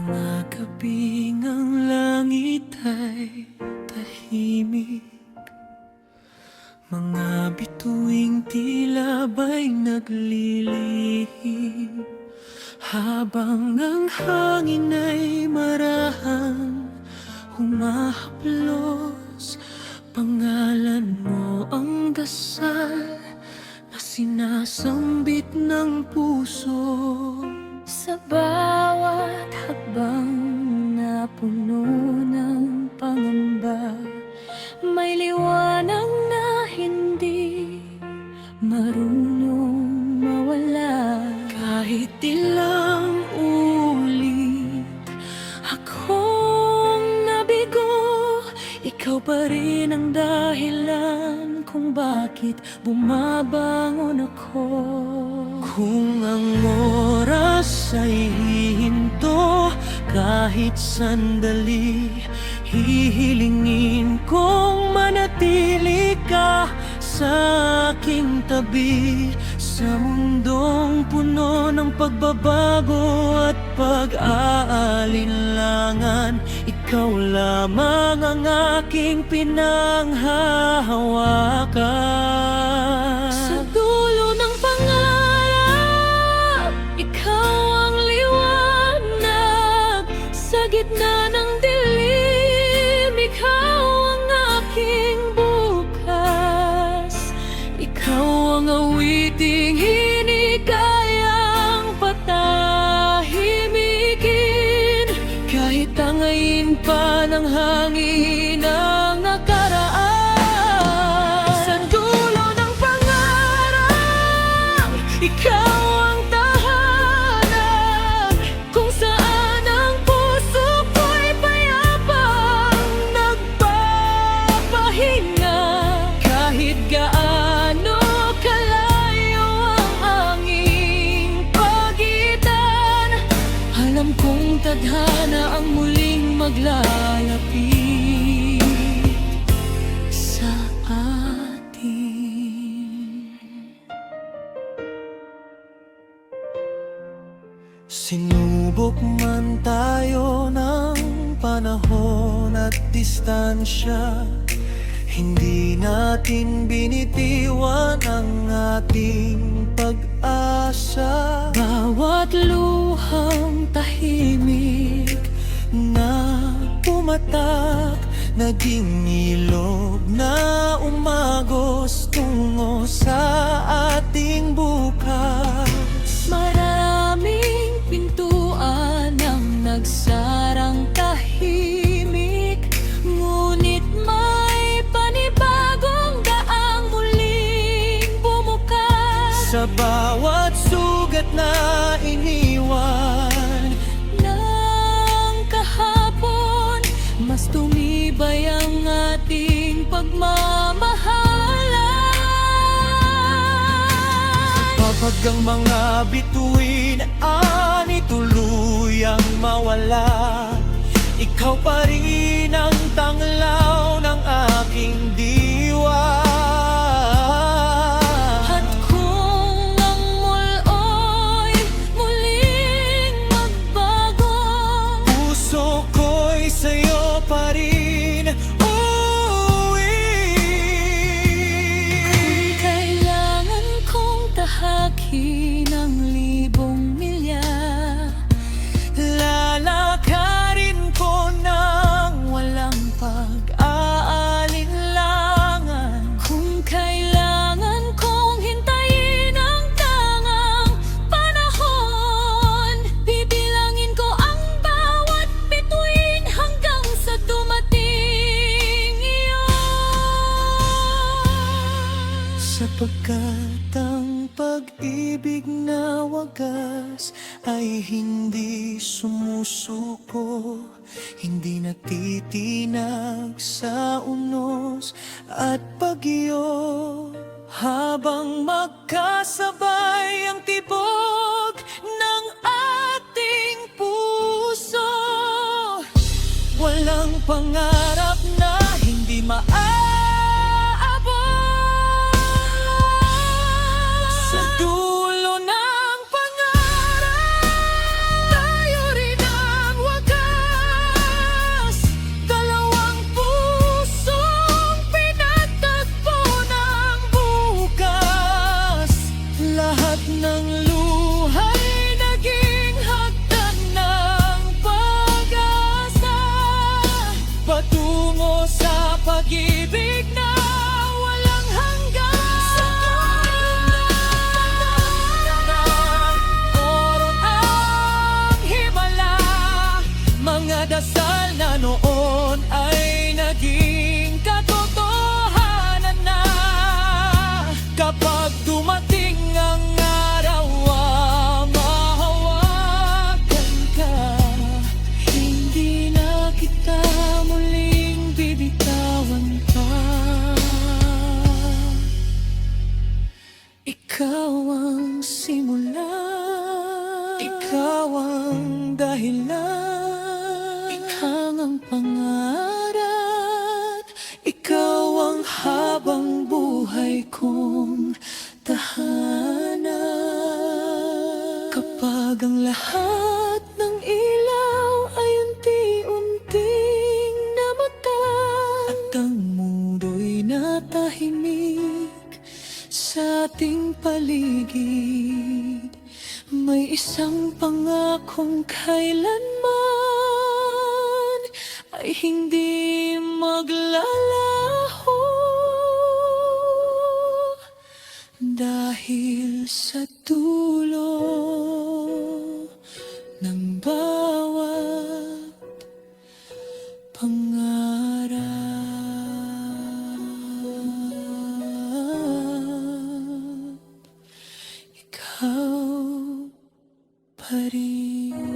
Mga gabing ang langit ay tahimik, mga bituing tila ba'y naglilihim, habang ang hangin ay marahang humahaplos. Pangalan mo ang dasal na sinasambit ng puso. Sa bawat hakbang na puno ng pangamba, may liwanag na hindi marunong mawala. Kahit ilang ulit akong nabigo, ikaw pa rin ang dahilan kung bakit bumabangon ako. Kung ang oras ay hihinto kahit sandali, hihilingin kong manatili ka sa aking tabi. Sa mundong puno ng pagbabago at pag-aalinlangan, ikaw lamang ang aking pinanghahawakan. Sa dulo ng pangarap, ikaw ang liwanag. Sa gitna ng dilim, ikaw ang aking bukas. Ikaw ang awiting hindi kayang patahimikin, kahit tangayin pa ng hangin ang nakaraan. Sa dulo ng pangarap, ikaw ang tahanan, kung saan ang puso ko'y payapang nagpapahinga. Kahit gaano kalayo ang anging pagitan, alam kong tadhana ang muling maglalapit sa atin. Sinubok man tayo ng panahon at distansya, hindi natin binitiwan ang ating pag-asa. Bawat luhang tahimik na pumatak, naging ilog na umagos tungo sa ating bukas. Maraming pintuan ang nagsarang tahimik, ngunit may panibagong daang muling bumukas. Sa bawat sugat na iniwan ng kahapon, mas tumibay ang ating pagmamahalan. Kapag ang mga bituin ani tuluyang mawala, ikaw pa rin ang tanglaw ng aking diwa. At kung ang mulo'y muling magbago, puso ko'y sa'yo pa rin uuwi. Kung kailangan kong tahakin ang libong milya, lalakarin ko nang walang pag-aalinlangan. Kung kailangan kong hintayin ang tangang panahon, bibilangin ko ang bawat bituin hanggang sa dumating iyon. Sapagkat ang pag-ibig na wagas ay hindi sumusuko, hindi natitinag sa unos at bagyo. Habang magkasabay ang tibok ng ating puso, walang pangarap na hindi maaabot. Sa dulo ng pangarap, tayo rin ang dasal na noon ay naging katotohanan na. Kapag dumating ang araw, mahawakan ka. Hindi na kita muling bibitawan pa. Ikaw ang simula, ikaw ang dahilan, ikaw ang pangarap, ikaw ang habang buhay kong tahanan. Kapag ang lahat ng ilaw ay unti-unting namatay at ang mundo'y natahimik sa ating paligid, may isang pangakong kailanman ay hindi maglalaho. Dahil sa dulo ng bawat pangarap, ikaw pa rin.